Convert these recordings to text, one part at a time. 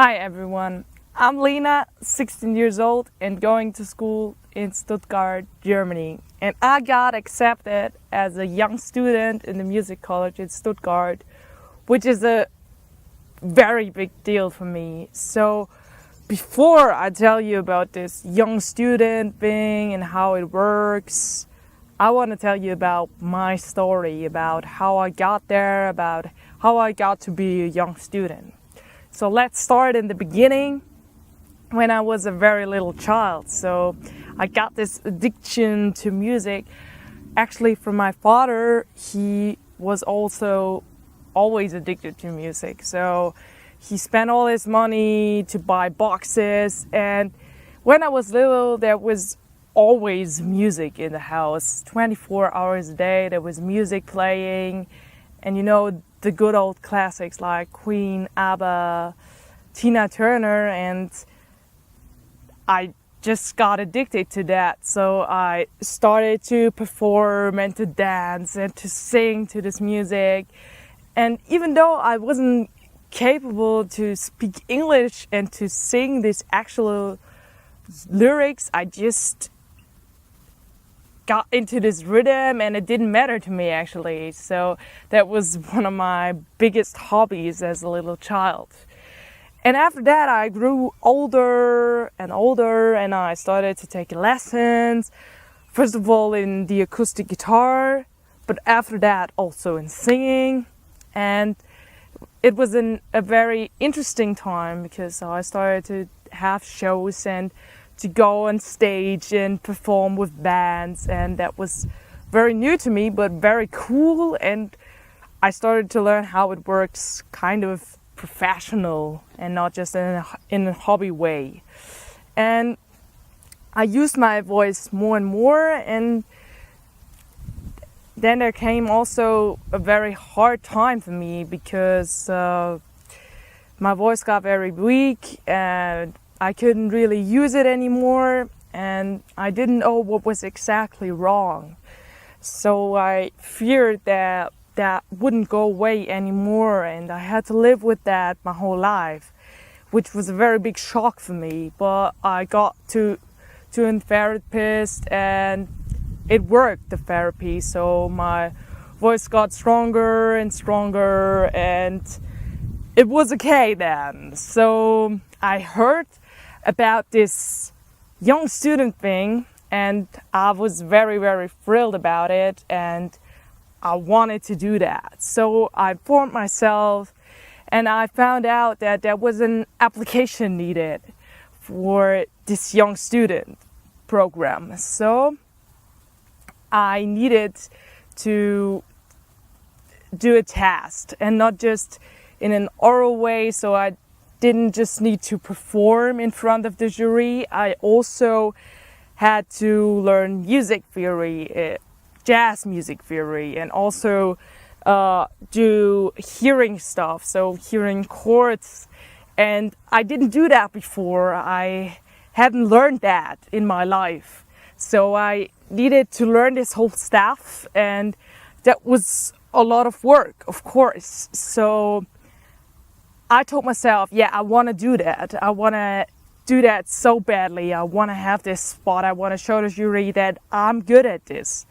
Hi everyone, I'm Lena, 16 years old and going to school in Stuttgart, Germany. And I got accepted as a young student in the music college in Stuttgart, which is a very big deal for me. So before I tell you about this young student thing and how it works, I want to tell you about my story, about how I got there, about how I got to be a young student. So let's start in the beginning when I was a very little child. So I got this addiction to music actually from my father. He was also always addicted to music. So he spent all his money to buy boxes, and when I was little there was always music in the house. 24 hours a day there was music playing, and the good old classics like Queen, ABBA, Tina Turner, and I just got addicted to that. So I started to perform and to dance and to sing to this music. And even though I wasn't capable to speak English and to sing these actual lyrics, I just got into this rhythm and it didn't matter to me actually. So that was one of my biggest hobbies as a little child. And after that I grew older and older and I started to take lessons. First of all in the acoustic guitar, but after that also in singing. And it was a very interesting time because I started to have shows and to go on stage and perform with bands, and that was very new to me but very cool, and I started to learn how it works kind of professional and not just in a hobby way. And I used my voice more and more, and then there came also a very hard time for me because my voice got very weak and I couldn't really use it anymore, and I didn't know what was exactly wrong. So I feared that that wouldn't go away anymore, and I had to live with that my whole life, which was a very big shock for me. But I got to a therapist and it worked, the therapy. So my voice got stronger and stronger and it was okay then. So I heard about this young student thing and I was very, very thrilled about it and I wanted to do that. So I informed myself and I found out that there was an application needed for this young student program. So I needed to do a test, and not just in an oral way, so I didn't just need to perform in front of the jury. I also had to learn music theory, jazz music theory, and also do hearing stuff, so hearing chords. And I didn't do that before. I hadn't learned that in my life. So I needed to learn this whole stuff, and that was a lot of work, of course. So I told myself, yeah, I want to do that. I want to do that so badly. I want to have this spot. I want to show the jury that I'm good at this.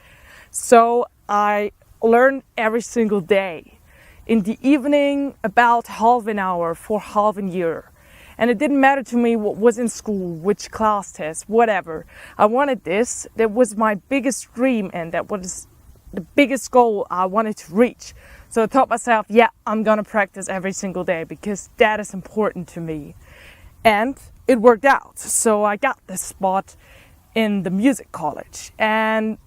So I learned every single day. In the evening, about half an hour for half a year. And it didn't matter to me what was in school, which class test, whatever. I wanted this. That was my biggest dream, and that was the biggest goal I wanted to reach. So I thought myself, yeah, I'm gonna practice every single day because that is important to me. And it worked out. So I got this spot in the music college. And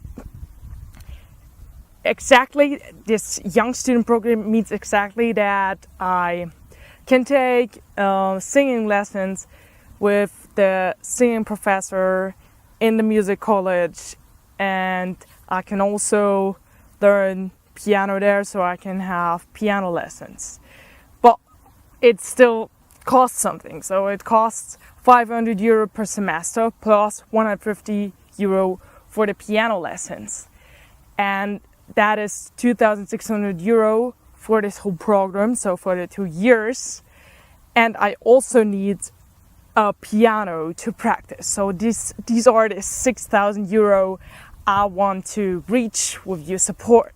exactly, this young student program means exactly that I can take singing lessons with the singing professor in the music college, and I can also learn piano there, so I can have piano lessons. But it still costs something, so it costs 500 euro per semester plus 150 euro for the piano lessons, and that is 2,600 euro for this whole program, so for the 2 years. and I also need a piano to practice. So these are the 6,000 euro I want to reach with your support.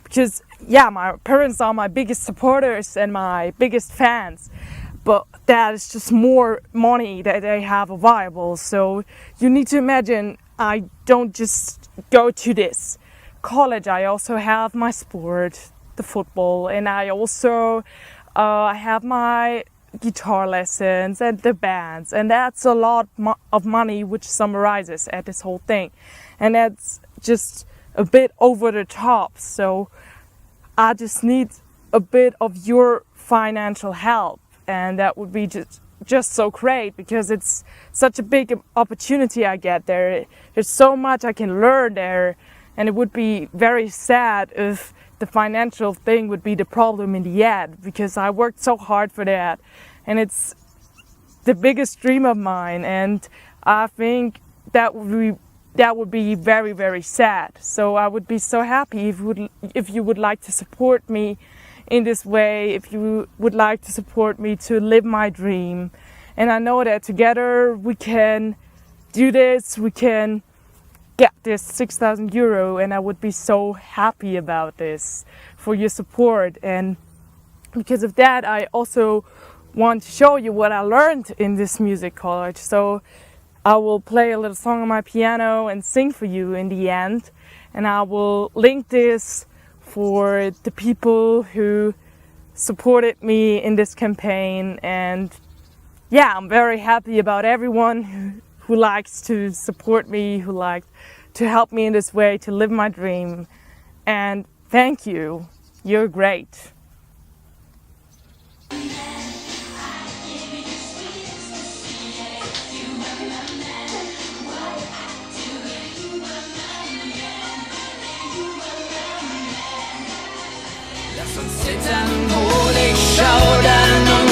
Because yeah, my parents are my biggest supporters and my biggest fans, but that is just more money that they have available. So you need to imagine I don't just go to this college. I also have my sport, the football, and I also have my guitar lessons and the bands, and that's a lot of money which summarizes at this whole thing, and that's just a bit over the top. So I just need a bit of your financial help, and that would be just so great, because it's such a big opportunity I get there. There's so much I can learn there, and it would be very sad if the financial thing would be the problem in the end, because I worked so hard for that, and it's the biggest dream of mine, and I think that would be very, very sad. So I would be so happy if you would like to support me in this way, if you would like to support me to live my dream. And I know that together we can do this, we can get this 6,000 euro, and I would be so happy about this for your support. And because of that, I also want to show you what I learned in this music college. So I will play a little song on my piano and sing for you in the end, and I will link this for the people who supported me in this campaign. And yeah, I'm very happy about everyone who likes to support me, who likes to help me in this way to live my dream. And thank you. You're great. Lass uns zittern, hol dich, schau dann